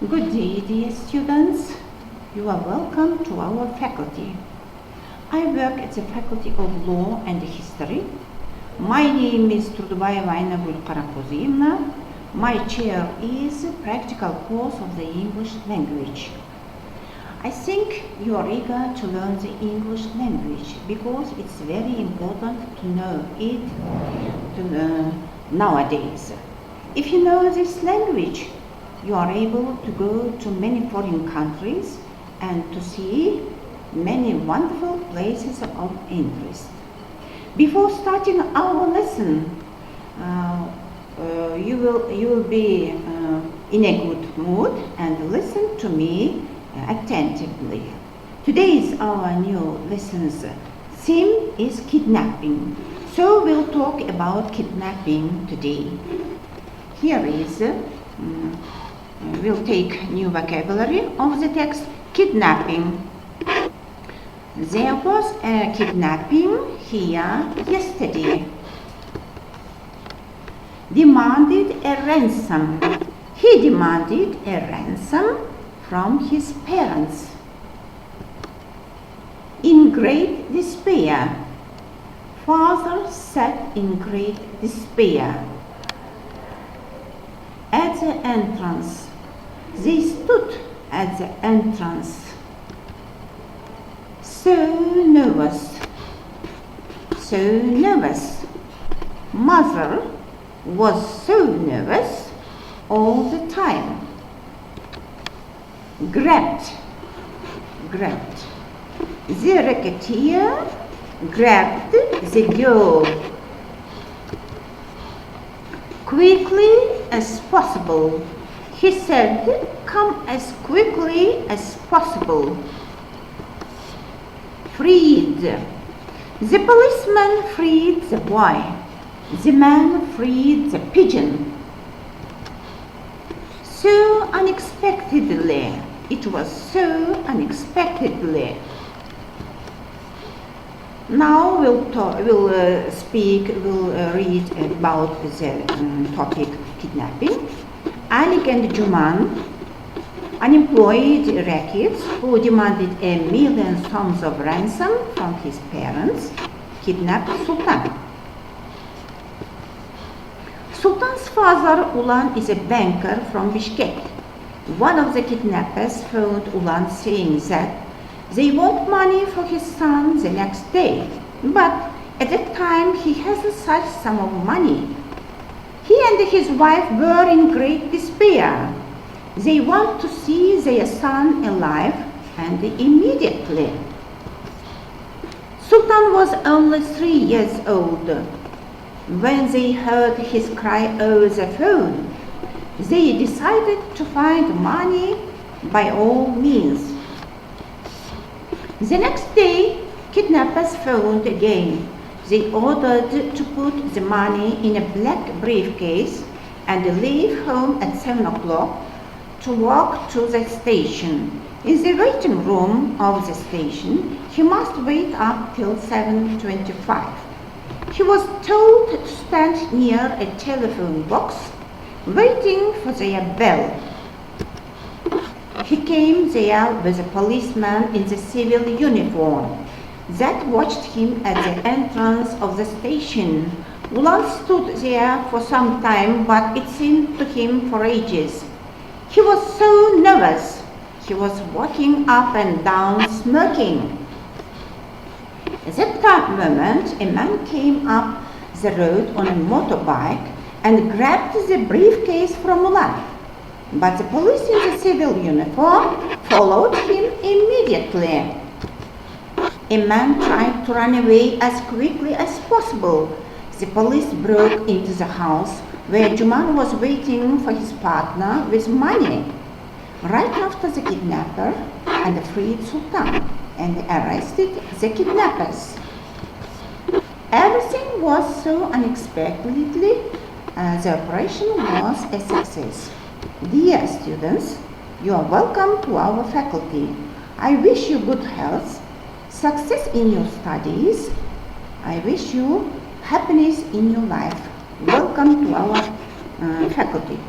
Good day, dear students. You are welcome to our faculty. I work at the Faculty of Law and History. My name is Turdubаева A. My chair is Practical Course of the English Language. I think you are eager to learn the English language because it's very important to know it nowadays. If you know this language, you are able to go to many foreign countries and to see many wonderful places of interest. Before starting our lesson, you will be in a good mood and listen to me attentively. Today's our new lesson's theme is kidnapping. So we'll talk about kidnapping today. Here is we'll take new vocabulary of the text. Kidnapping. There was a kidnapping here yesterday. Demanded a ransom. He demanded a ransom from his parents. In great despair. Father sat in great despair. At the entrance. They stood at the entrance. So nervous. So nervous. Mother was so nervous all the time. Grabbed. Grabbed. The racketeer grabbed the girl. Quickly as possible. He said, "Come as quickly as possible." Freed. The policeman freed the boy. The man freed the pigeon. So unexpectedly. It was so unexpectedly. Now we'll read about the topic kidnapping. Ali and Juman, unemployed rackets who demanded $1 million of ransom from his parents, kidnapped Sultan. Sultan's father, Ulan, is a banker from Bishkek. One of the kidnappers phoned Ulan saying that they want money for his son the next day, but at that time he hasn't such sum of money. He and his wife were in great despair. They want to see their son alive and immediately. Sultan was only 3 years old. When they heard his cry over the phone, they decided to find money by all means. The next day, kidnappers phoned again. They ordered to put the money in a black briefcase and leave home at 7 o'clock to walk to the station. In the waiting room of the station, he must wait up till 7:25. He was told to stand near a telephone box, waiting for their bell. He came there with a policeman in the civil uniform that watched him at the entrance of the station. Ulan stood there for some time, but it seemed to him for ages. He was so nervous. He was walking up and down, smirking. At that moment, a man came up the road on a motorbike and grabbed the briefcase from Ulan. But the police in the civil uniform followed him immediately. A man tried to run away as quickly as possible. The police broke into the house where Juman was waiting for his partner with money. Right after the kidnapper and freed Sultan and arrested the kidnappers. Everything was so unexpectedly, the operation was a success. Dear students, you are welcome to our faculty. I wish you good health, success in your studies. I wish you happiness in your life. Welcome to our faculty.